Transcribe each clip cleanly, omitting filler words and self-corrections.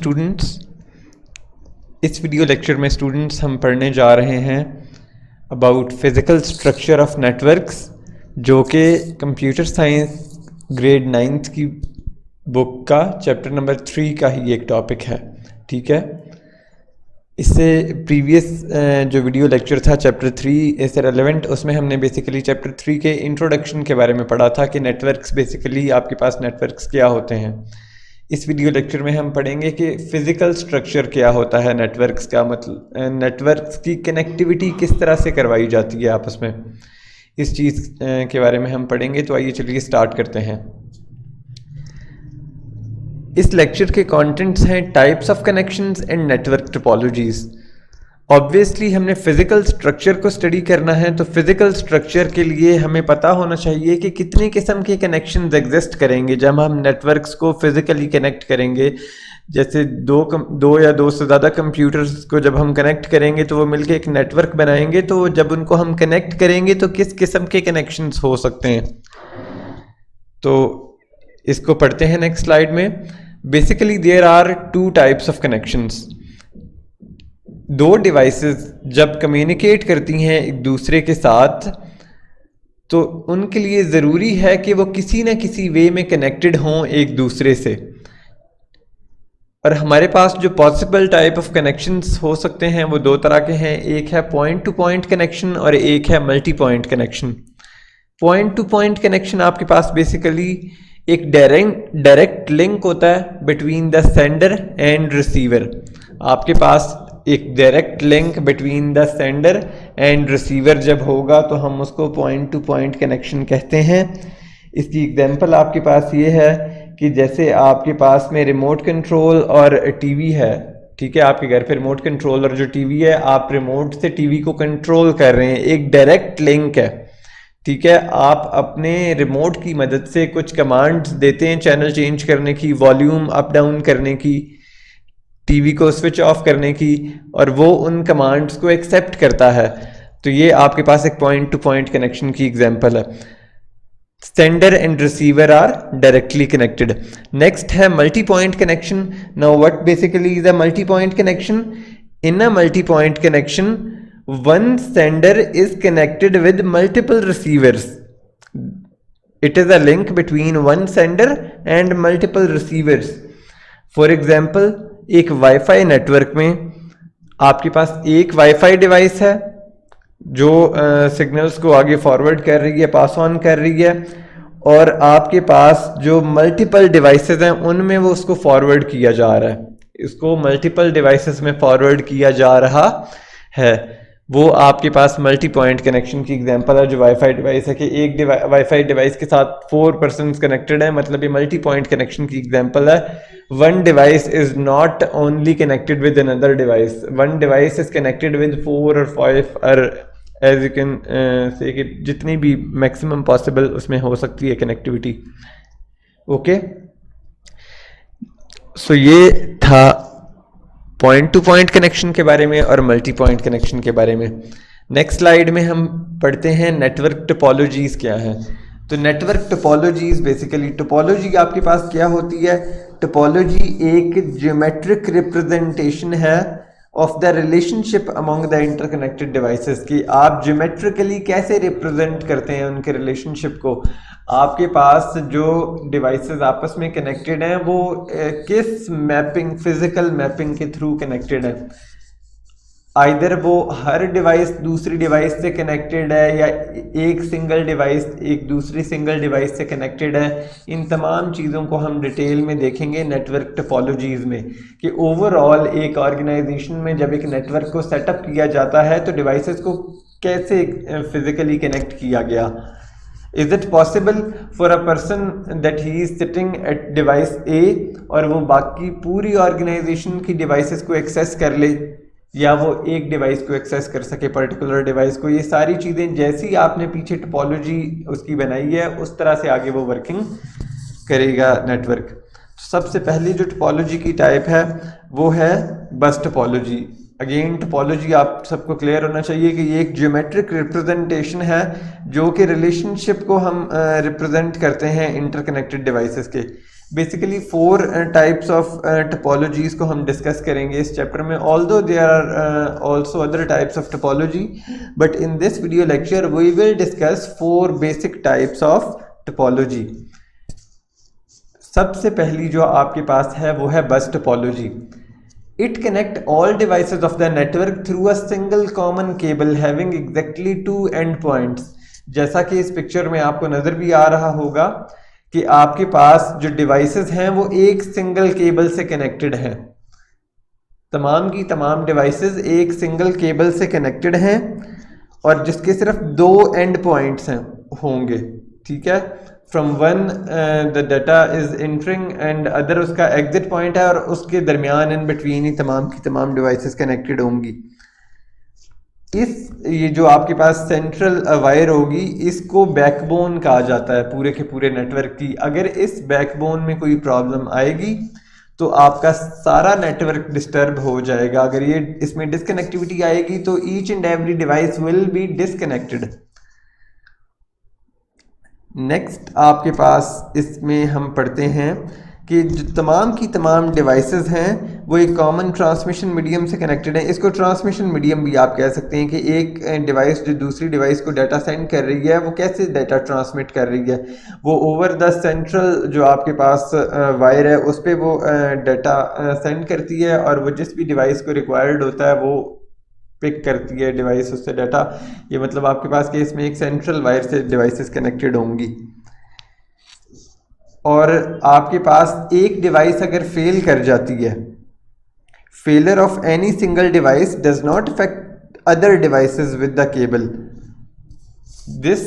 Students, इस video lecture में students हम पढ़ने जा रहे हैं about physical structure of networks, जो कि कंप्यूटर साइंस ग्रेड 9th की बुक का चैप्टर नंबर 3 का ही एक टॉपिक है। ठीक है, इससे प्रीवियस जो वीडियो लेक्चर था चैप्टर 3 से रेलेवेंट, उसमें हमने बेसिकली चैप्टर 3 के इंट्रोडक्शन के बारे में पढ़ा था कि नेटवर्क्स बेसिकली आपके पास नेटवर्क्स क्या होते हैं। इस वीडियो लेक्चर में हम पढ़ेंगे कि फ़िज़िकल स्ट्रक्चर क्या होता है नेटवर्क्स का, मतलब नेटवर्क्स की कनेक्टिविटी किस तरह से करवाई जाती है आपस में, इस चीज़ के बारे में हम पढ़ेंगे। तो आइए चलिए स्टार्ट करते हैं। इस लेक्चर के कंटेंट्स हैं types of connections and network topologies. Obviously हमने फ़िज़िकल स्ट्रक्चर को स्टडी करना है, तो फ़िज़िकल स्ट्रक्चर के लिए हमें पता होना चाहिए कि कितने किस्म के कनेक्शंस एग्जिस्ट करेंगे जब हम नेटवर्क्स को फ़िज़िकली कनेक्ट करेंगे। जैसे दो या दो से ज़्यादा कंप्यूटर्स को जब हम कनेक्ट करेंगे तो वो मिलके एक नेटवर्क बनाएंगे। तो जब उनको हम कनेक्ट करेंगे तो किस किस्म के कनेक्शंस हो सकते हैं, तो इसको पढ़ते हैं नेक्स्ट स्लाइड में। Basically there are 2 types of connections. दो डिवाइसेस जब कम्युनिकेट करती हैं एक दूसरे के साथ, तो उनके लिए ज़रूरी है कि वो किसी न किसी वे में कनेक्टेड हों एक दूसरे से। और हमारे पास जो पॉसिबल टाइप ऑफ कनेक्शंस हो सकते हैं वो 2 तरह के हैं। एक है पॉइंट टू पॉइंट कनेक्शन और एक है multi point connection. Point to point connection आपके पास बेसिकली एक डायरेक्ट लिंक होता है between the sender and receiver. आपके पास एक direct link between the sender and receiver जब होगा तो हम उसको पॉइंट टू पॉइंट कनेक्शन कहते हैं। इसकी एग्जांपल आपके पास ये है कि जैसे आपके पास में रिमोट कंट्रोल और टीवी है। ठीक है, आपके घर पे रिमोट कंट्रोल और जो टीवी है, आप रिमोट से टीवी को कंट्रोल कर रहे हैं, एक डायरेक्ट लिंक है। ठीक है, आप अपने रिमोट की मदद से कुछ कमांड्स देते हैं, चैनल चेंज करने की, वॉल्यूम अप डाउन करने की, टीवी को स्विच ऑफ करने की, और वो उन कमांड्स को एक्सेप्ट करता है। तो ये आपके पास एक पॉइंट टू पॉइंट कनेक्शन की एग्जांपल है। Sender and receiver are directly connected. Next है multi point connection. Now what basically is a multi point connection? In a multi point connection, one sender is connected with multiple receivers. It is a link between one sender and multiple receivers. For example, एक wifi network में आपके पास एक wifi device है जो signals को आगे forward कर रही है, पास ऑन कर रही है, और आपके पास जो मल्टीपल डिवाइसेस हैं उनमें वो उसको फॉरवर्ड किया जा रहा है। इसको मल्टीपल डिवाइसेस में फॉरवर्ड किया जा रहा है। वो आपके पास मल्टी पॉइंट कनेक्शन की एग्जांपल है। जो वाईफाई डिवाइस है कि एक वाईफाई डिवाइस के साथ 4 पर्सन्स कनेक्टेड है, मतलब ये मल्टी पॉइंट कनेक्शन की एग्जांपल है। One device is not only connected with another device, one device is connected with 4 और 5 और एज यू कैन से कि जितनी भी मैक्सिमम पॉसिबल उसमें हो सकती है कनेक्टिविटी। ओके, सो ये था पॉइंट टू पॉइंट कनेक्शन के बारे में और मल्टी पॉइंट कनेक्शन के बारे में। नेक्स्ट स्लाइड में हम पढ़ते हैं नेटवर्क टोपोलॉजीज़ क्या है। तो नेटवर्क टोपोलॉजीज़ बेसिकली, टोपोलॉजी आपके पास क्या होती है? टोपोलॉजी एक ज्योमेट्रिक रिप्रेजेंटेशन है of the relationship among the interconnected devices की आप ज्योमेट्रिकली कैसे रिप्रेजेंट करते हैं उनके रिलेशनशिप को। आपके पास जो डिवाइसेस आपस में कनेक्टेड हैं वो किस मैपिंग, फिजिकल मैपिंग के थ्रू कनेक्टेड है। आइदर वो हर डिवाइस दूसरी डिवाइस से कनेक्टेड है या एक सिंगल डिवाइस एक दूसरी सिंगल डिवाइस से कनेक्टेड है। इन तमाम चीज़ों को हम डिटेल में देखेंगे नेटवर्क टोपोलॉजीज़ में कि ओवरऑल एक ऑर्गेनाइजेशन में जब एक नेटवर्क को सेटअप किया जाता है तो डिवाइसेस को कैसे फिजिकली कनेक्ट किया गया। Is it possible for a person that he is sitting at device A और वो बाकी पूरी ऑर्गेनाइजेशन की डिवाइसेस को एक्सेस कर ले, या वो एक डिवाइस को एक्सेस कर सके, पर्टिकुलर डिवाइस को। ये सारी चीज़ें जैसी आपने पीछे टोपोलॉजी उसकी बनाई है उस तरह से आगे वो वर्किंग करेगा नेटवर्क। तो सबसे पहली जो टोपोलॉजी की टाइप है वो है बस टोपोलॉजी। अगेन टोपोलॉजी आप सबको क्लियर होना चाहिए कि ये एक ज्योमेट्रिक रिप्रेजेंटेशन है जो कि रिलेशनशिप को हम रिप्रेजेंट करते हैं इंटरकनेक्टेड डिवाइसेस के। बेसिकली 4 टाइप्स ऑफ टोपोलॉजीज को हम डिस्कस करेंगे इस चैप्टर में, although there are also other types of topology, but in this video lecture we will discuss 4 basic types of topology. सबसे पहली जो आपके पास है वो है bus topology. It connect all devices of the network through a single common cable having exactly 2 end points. जैसा कि इस पिक्चर में आपको नजर भी आ रहा होगा कि आपके पास जो डिवाइसेस हैं वो एक सिंगल केबल से कनेक्टेड हैं। तमाम की तमाम डिवाइसेस एक सिंगल केबल से कनेक्टेड हैं और जिसके सिर्फ 2 एंड पॉइंट्स हैं होंगे, ठीक है। From one the data is entering and other उसका एग्जिट पॉइंट है, और उसके दरमियान इन बिटवीन ही तमाम की तमाम डिवाइसेस कनेक्टेड होंगी। ये जो आपके पास सेंट्रल वायर होगी इसको बैकबोन कहा जाता है पूरे के पूरे नेटवर्क की। अगर इस बैकबोन में कोई प्रॉब्लम आएगी तो आपका सारा नेटवर्क डिस्टर्ब हो जाएगा। अगर ये इसमें डिसकनेक्टिविटी आएगी तो each and every device will be disconnected. Next आपके पास इसमें हम पढ़ते हैं कि जो तमाम की तमाम डिवाइसेस हैं वो एक कॉमन ट्रांसमिशन मीडियम से कनेक्टेड हैं। इसको ट्रांसमिशन मीडियम भी आप कह सकते हैं कि एक डिवाइस जो दूसरी डिवाइस को डाटा सेंड कर रही है वो कैसे डाटा ट्रांसमिट कर रही है, वो ओवर द सेंट्रल जो आपके पास वायर है उस पर वो डाटा सेंड करती है, और वो जिस भी डिवाइस को रिक्वायर्ड होता है वो पिक करती है डिवाइस उससे डाटा। ये मतलब आपके पास केस में एक सेंट्रल वायर से डिवाइसेस कनेक्टेड होंगी। और आपके पास एक डिवाइस अगर फेल कर जाती है, failure of any single device does not affect other devices with the cable. This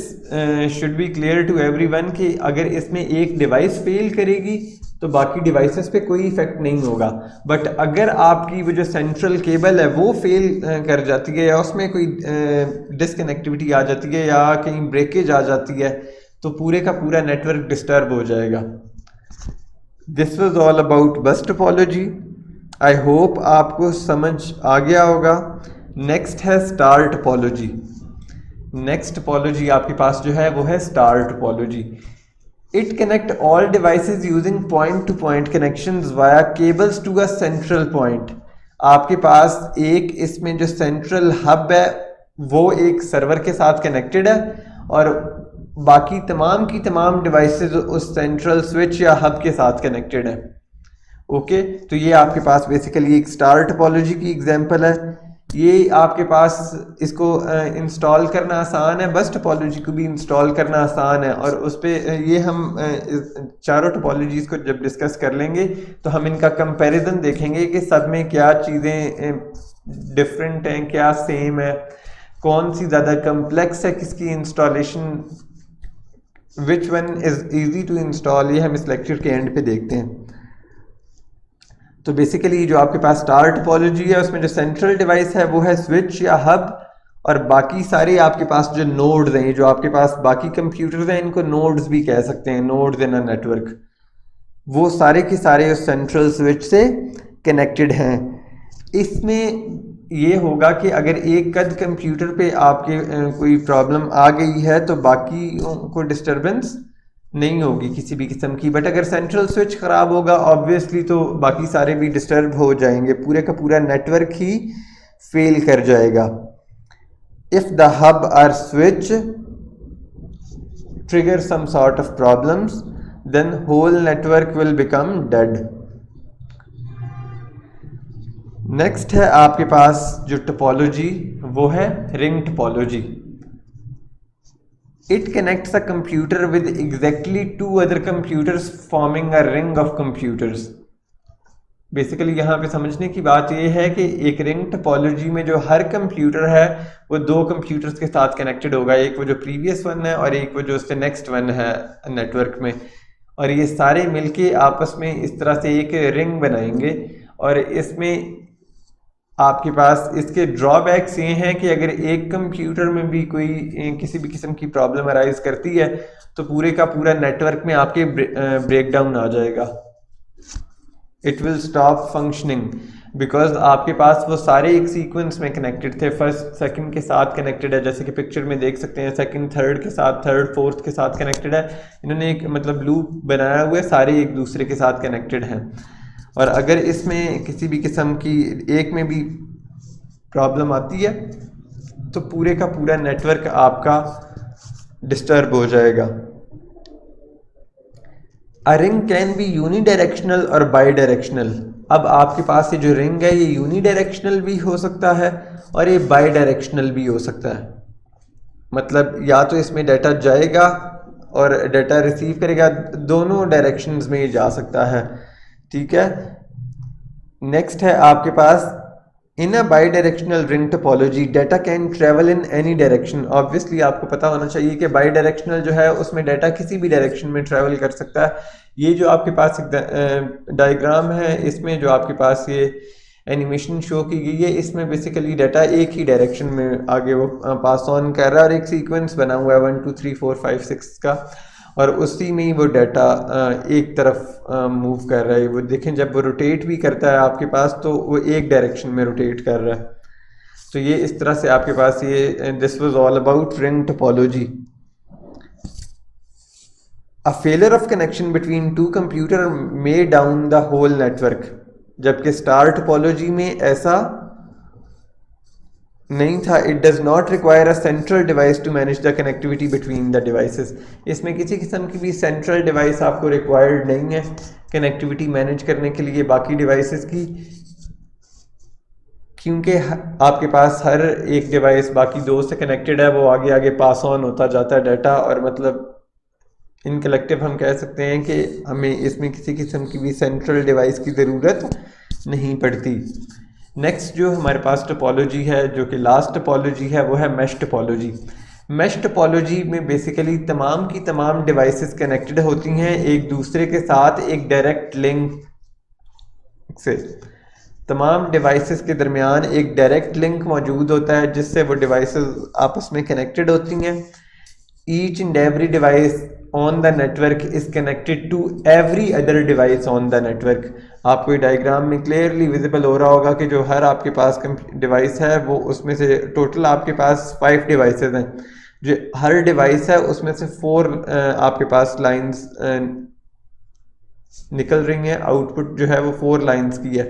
should be clear to everyone कि अगर इसमें एक डिवाइस फेल करेगी तो बाकी डिवाइसेस पे कोई इफेक्ट नहीं होगा, बट अगर आपकी वो जो सेंट्रल केबल है वो फेल कर जाती है या उसमें कोई डिसकनेक्टिविटी आ जाती है या कहीं ब्रेकेज आ जाती है तो पूरे का पूरा नेटवर्क डिस्टर्ब हो जाएगा। दिस वाज ऑल अबाउट बस टोपोलॉजी। आई होप आपको समझ आ गया होगा। नेक्स्ट है स्टार टोपोलॉजी। नेक्स्ट टोपोलॉजी आपके पास जो है वो है star topology. It connect all devices using point to point connections via cables to a central point. आपके पास एक इसमें जो सेंट्रल हब है वो एक सर्वर के साथ कनेक्टेड है और बाकी तमाम की तमाम डिवाइसेस उस सेंट्रल स्विच या हब के साथ कनेक्टेड है। ओके, तो ये आपके पास बेसिकली एक स्टार टोपोलॉजी की एग्जांपल है। ये आपके पास इसको इंस्टॉल करना आसान है, बस टोपोलॉजी को भी इंस्टॉल करना आसान है, और उस पर ये हम चारों टोपोलॉजीज को जब डिस्कस कर लेंगे तो हम इनका कंपैरिजन देखेंगे कि सब में क्या चीज़ें डिफरेंट हैं, क्या सेम है, कौन सी ज़्यादा कम्प्लेक्स है, किसकी installation which one is easy to install, ये हम इस लेक्चर के एंड पे देखते हैं। तो बेसिकली जो आपके पास स्टार टोपोलॉजी है उसमें जो सेंट्रल डिवाइस है वो है स्विच या हब, और बाकी सारे आपके पास जो नोड्स हैं, जो आपके पास बाकी कंप्यूटर्स हैं इनको नोड्स भी कह सकते हैं, नोड्स इन अ नेटवर्क, वो सारे के सारे उस सेंट्रल स्विच से कनेक्टेड हैं। इसमें ये होगा कि अगर एक कद कंप्यूटर पे आपके कोई प्रॉब्लम आ गई है तो बाकी को डिस्टरबेंस नहीं होगी किसी भी किस्म की, बट अगर सेंट्रल स्विच ख़राब होगा ऑब्वियसली तो बाकी सारे भी डिस्टर्ब हो जाएंगे, पूरे का पूरा नेटवर्क ही फेल कर जाएगा। If the hub are switch trigger some sort of problems then whole network will become dead. Next है आपके पास जो टोपोलॉजी वो है ring topology. It connects a computer with exactly 2 other computers forming a ring of computers. Basically यहाँ पे समझने की बात यह है कि एक रिंग टोपोलॉजी में जो हर कंप्यूटर है वो 2 कंप्यूटर्स के साथ कनेक्टेड होगा, एक वो जो प्रीवियस वन है और एक वो जो उससे नेक्स्ट वन है नेटवर्क में, और ये सारे मिलके आपस में इस तरह से एक रिंग बनाएंगे। और इसमें आपके पास इसके ड्रॉबैक्स ये हैं कि अगर एक कंप्यूटर में भी कोई किसी भी किस्म की प्रॉब्लम अराइज करती है तो पूरे का पूरा नेटवर्क में आपके ब्रेकडाउन आ जाएगा, it will stop functioning. Because आपके पास वो सारे एक सीक्वेंस में कनेक्टेड थे, फर्स्ट सेकंड के साथ कनेक्टेड है, जैसे कि पिक्चर में देख सकते हैं, सेकंड थर्ड के साथ, थर्ड फोर्थ के साथ कनेक्टेड है। इन्होंने एक मतलब लूप बनाया हुआ है, सारे एक दूसरे के साथ कनेक्टेड हैं। और अगर इसमें किसी भी किस्म की एक में भी प्रॉब्लम आती है तो पूरे का पूरा नेटवर्क आपका डिस्टर्ब हो जाएगा। A ring can be unidirectional और बाई डायरेक्शनल। अब आपके पास ये जो रिंग है ये यूनिडायरेक्शनल भी हो सकता है और ये बाई डायरेक्शनल भी हो सकता है। मतलब या तो इसमें डाटा जाएगा और डाटा रिसीव करेगा, दोनों डायरेक्शंस में ये जा सकता है। ठीक है, नेक्स्ट है आपके पास in a bidirectional ring topology data can travel in any direction. Obviously आपको पता होना चाहिए कि बाई डायरेक्शनल जो है उसमें डाटा किसी भी डायरेक्शन में ट्रेवल कर सकता है। ये जो आपके पास एक डायग्राम है, इसमें जो आपके पास ये एनिमेशन शो की गई है, इसमें बेसिकली डाटा एक ही डायरेक्शन में आगे वो पास ऑन कर रहा है और एक सीक्वेंस बना हुआ है 1 2 3 4 5 6 का, और उसी में ही वो डाटा एक तरफ मूव कर रहा है। वो देखें जब वो रोटेट भी करता है आपके पास तो वो एक डायरेक्शन में रोटेट कर रहा है। तो ये इस तरह से आपके पास ये this was all about ring topology. A failure of connection between two computer may down the whole network, जबकि स्टार टोपोलॉजी में ऐसा नहीं था। It does not require a central device to manage the connectivity between the devices. इसमें किसी किस्म की भी सेंट्रल डिवाइस आपको रिक्वायर्ड नहीं है कनेक्टिविटी मैनेज करने के लिए बाकी डिवाइसेस की, क्योंकि आपके पास हर एक डिवाइस बाकी दो से कनेक्टेड है, वो आगे आगे पास ऑन होता जाता है डाटा, और मतलब इन कलेक्टिव हम कह सकते हैं कि हमें इसमें किसी किस्म की भी सेंट्रल डिवाइस की ज़रूरत नहीं पड़ती। नेक्स्ट जो हमारे पास टोपोलॉजी है, जो कि लास्ट टोपोलॉजी है, वो है मैश टोपोलॉजी। मैश टोपोलॉजी में बेसिकली तमाम की तमाम डिवाइसेस कनेक्टेड होती हैं एक दूसरे के साथ एक डायरेक्ट लिंक से। तमाम डिवाइसेस के दरमियान एक डायरेक्ट लिंक मौजूद होता है जिससे वो डिवाइसेस आपस में कनेक्टेड होती हैं। Each and every device on the network is connected to every other device on the network. आपको ये डायग्राम में क्लियरली विजिबल हो रहा होगा कि जो हर आपके पास डिवाइस है वो उसमें से टोटल आपके पास 5 डिवाइसेस हैं। जो हर डिवाइस है उसमें से 4 आपके पास लाइंस निकल रही हैं, आउटपुट जो है वो 4 लाइंस की है,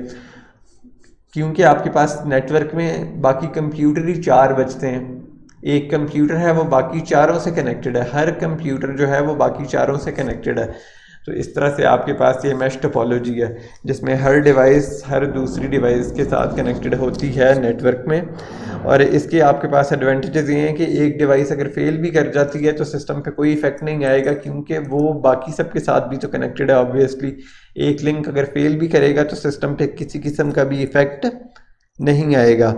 क्योंकि आपके पास नेटवर्क में बाकी कंप्यूटर ही 4 बचते हैं। एक कंप्यूटर है वो बाकी चारों से कनेक्टेड है, हर कंप्यूटर जो है वो बाकी चारों से कनेक्टेड है। तो इस तरह से आपके पास ये मैश टोपोलॉजी है जिसमें हर डिवाइस हर दूसरी डिवाइस के साथ कनेक्टेड होती है नेटवर्क में। और इसके आपके पास एडवांटेजेस ये हैं कि एक डिवाइस अगर फेल भी कर जाती है तो सिस्टम पे कोई इफेक्ट नहीं आएगा, क्योंकि वो बाकी सब के साथ भी तो कनेक्टेड है। ऑब्वियसली एक लिंक अगर फेल भी करेगा तो सिस्टम पे किसी किस्म का भी इफेक्ट नहीं आएगा।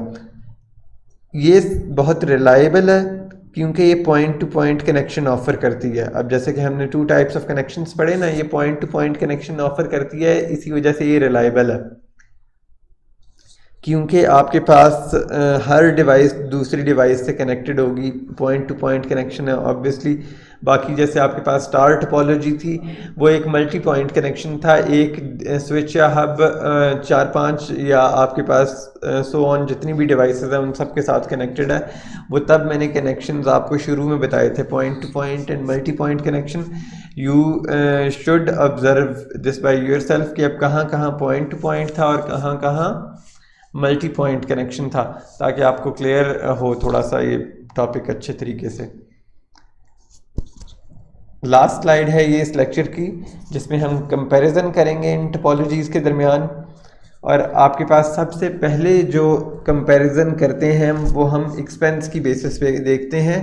ये बहुत रिलायबल है क्योंकि ये point to point connection offer करती है। अब जैसे कि हमने 2 टाइप्स ऑफ कनेक्शंस पढ़े ना, ये point to point connection offer करती है, इसी वजह से ये रिलायबल है, क्योंकि आपके पास हर डिवाइस दूसरी डिवाइस से कनेक्टेड होगी। पॉइंट टू पॉइंट कनेक्शन है ऑब्वियसली। बाकी जैसे आपके पास स्टार टोपोलॉजी थी वो एक मल्टी पॉइंट कनेक्शन था, एक स्विच या हब 4-5 या आपके पास सो ऑन जितनी भी डिवाइसेस हैं उन सब के साथ कनेक्टेड है। वो तब मैंने कनेक्शंस आपको शुरू में बताए थे, point to point and multi point connection. You should observe this by yourself कि अब कहाँ कहाँ पॉइंट टू पॉइंट था और कहाँ कहाँ मल्टी पॉइंट कनेक्शन था, ताकि आपको क्लियर हो थोड़ा सा ये टॉपिक अच्छे तरीके से। लास्ट स्लाइड है ये इस लेक्चर की, जिसमें हम कंपैरिजन करेंगे इन टोपोलॉजीज़ के दरमियान। और आपके पास सबसे पहले जो कंपैरिजन करते हैं वो हम एक्सपेंस की बेसिस पे देखते हैं।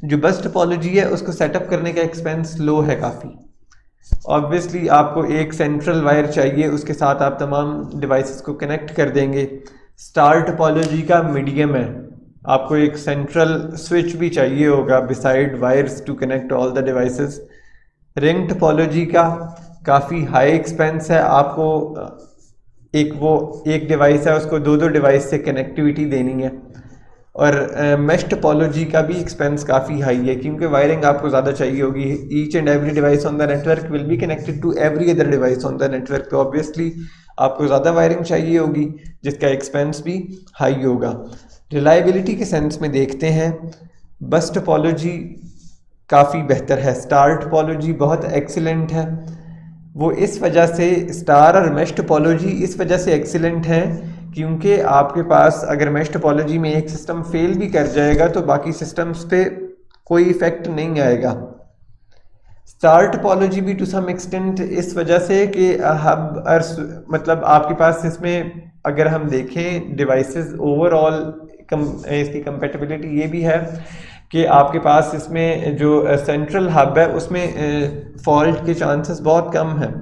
जो बस टोपोलॉजी है उसको सेटअप करने का एक्सपेंस लो है काफ़ी। ऑब्वियसली आपको एक सेंट्रल वायर चाहिए, उसके साथ आप तमाम डिवाइसेस को कनेक्ट कर देंगे। स्टार टोपोलॉजी का मीडियम है, आपको एक सेंट्रल स्विच भी चाहिए होगा beside wires to connect all the devices. Ring topology का काफ़ी हाई एक्सपेंस है, आपको एक डिवाइस है उसको 2 डिवाइस से कनेक्टिविटी देनी है। और मैश टोपोलॉजी का भी एक्सपेंस काफ़ी हाई है, क्योंकि वायरिंग आपको ज़्यादा चाहिए होगी। Each and every device on the network will be connected to every other device on the network. तो ऑब्वियसली आपको ज़्यादा वायरिंग चाहिए होगी जिसका एक्सपेंस भी हाई होगा। रिलायबिलिटी के सेंस में देखते हैं, बस टोपोलॉजी काफ़ी बेहतर है, स्टार टोपोलॉजी बहुत एक्सीलेंट है। वो इस वजह से स्टार और मेश टोपोलॉजी इस वजह से एक्सीलेंट है क्योंकि आपके पास अगर मेश टोपोलॉजी में एक सिस्टम फेल भी कर जाएगा तो बाकी सिस्टम्स पे कोई इफेक्ट नहीं आएगा। स्टार टोपोलॉजी भी टू सम एक्सटेंट इस वजह से कि हब मतलब आपके पास इसमें अगर हम देखें डिवाइसेस ओवरऑल इसकी कंपेटिबिलिटी ये भी है कि आपके पास इसमें जो सेंट्रल हब है उसमें फॉल्ट के चांसेस बहुत कम हैं।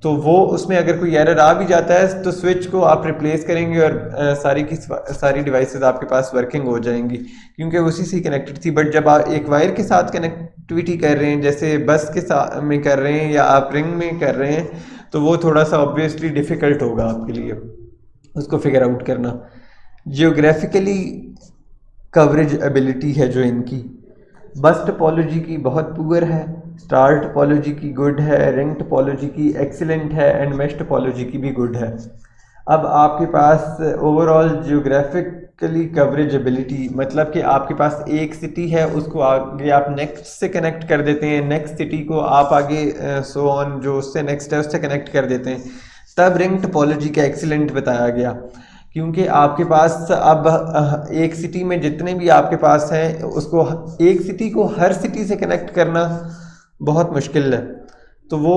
तो वो उसमें अगर कोई एरर आ भी जाता है तो स्विच को आप रिप्लेस करेंगे और सारी की सारी डिवाइसेस आपके पास वर्किंग हो जाएंगी क्योंकि उसी से कनेक्टेड थी। बट जब आप एक वायर के साथ कनेक्टिविटी कर रहे हैं, जैसे बस के साथ में कर रहे हैं या आप रिंग में कर रहे हैं, तो वो थोड़ा सा ऑब्वियसली डिफ़िकल्ट होगा आपके लिए उसको फिगर आउट करना। जियोग्राफिकली कवरेज एबिलिटी है जो इनकी, बस टोपोलॉजी की बहुत पुअर है, स्टार टोपोलॉजी की गुड है, रिंग टोपोलॉजी की एक्सीलेंट है एंड मेश टोपोलॉजी की भी गुड है। अब आपके पास ओवरऑल जियोग्राफिकली कवरेज एबिलिटी मतलब कि आपके पास एक सिटी है, उसको आगे आप नेक्स्ट से कनेक्ट कर देते हैं, नेक्स्ट सिटी को आप आगे सो ऑन जो उससे नेक्स्ट है उससे कनेक्ट कर देते हैं, तब रिंग टोपोलॉजी का एक्सीलेंट बताया गया। क्योंकि आपके पास अब एक सिटी में जितने भी आपके पास हैं उसको एक सिटी को हर सिटी से कनेक्ट करना बहुत मुश्किल है, तो वो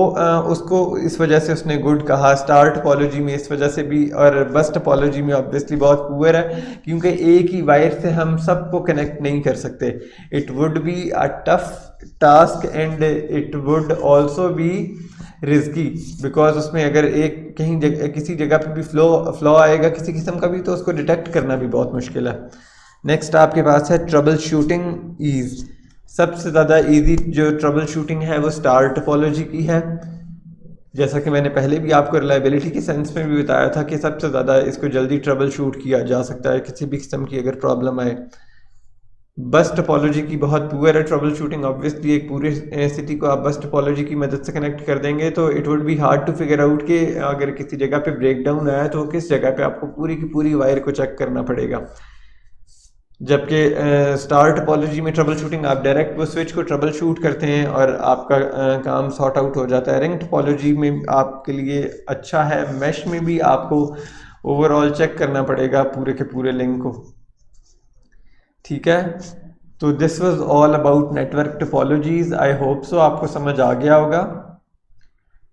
उसको इस वजह से उसने गुड कहा। स्टार टोपोलॉजी में इस वजह से भी, और बस टोपोलॉजी में ऑब्वियसली बहुत पुअर है क्योंकि एक ही वायर से हम सबको कनेक्ट नहीं कर सकते। It would be a tough task and it would also be risky because उसमें अगर एक कहीं किसी जगह पे भी फ्लो आएगा किसी किस्म का भी तो उसको डिटेक्ट करना भी बहुत मुश्किल है। नेक्स्ट आपके पास है ट्रबल शूटिंग ईज। सबसे ज़्यादा इजी जो ट्रबल शूटिंग है वो स्टार टोपोलॉजी की है, जैसा कि मैंने पहले भी आपको रिलायबिलिटी के सेंस में भी बताया था कि सबसे ज़्यादा इसको जल्दी ट्रबल शूट किया जा सकता है किसी भी किस्म की अगर प्रॉब्लम आए। बस टोपोलॉजी की बहुत पुअर है ट्रबल शूटिंग, ऑब्वियसली एक पूरे सिटी को आप बस टोपोलॉजी की मदद से कनेक्ट कर देंगे तो it would be hard to figure out कि अगर किसी जगह पे ब्रेक डाउन आया तो किस जगह पे आपको पूरी की पूरी वायर को चेक करना पड़ेगा। जबकि स्टार टोपोलॉजी में ट्रबल शूटिंग आप डायरेक्ट वो स्विच को ट्रबल शूट करते हैं और आपका काम सॉर्ट आउट हो जाता है। रिंग टोपोलॉजी में आपके लिए अच्छा है, मैश में भी आपको ओवरऑल चेक करना पड़ेगा पूरे के पूरे लिंक को, ठीक है। तो this was all about network topologies. I hope so आपको समझ आ गया होगा।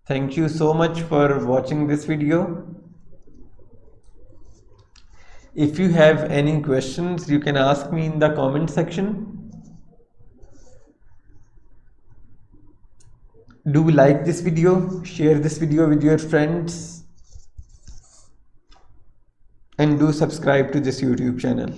Thank you so much for watching this video. If you have any questions, you can ask me in the comment section. Do like this video, share this video with your friends, and do subscribe to this YouTube channel.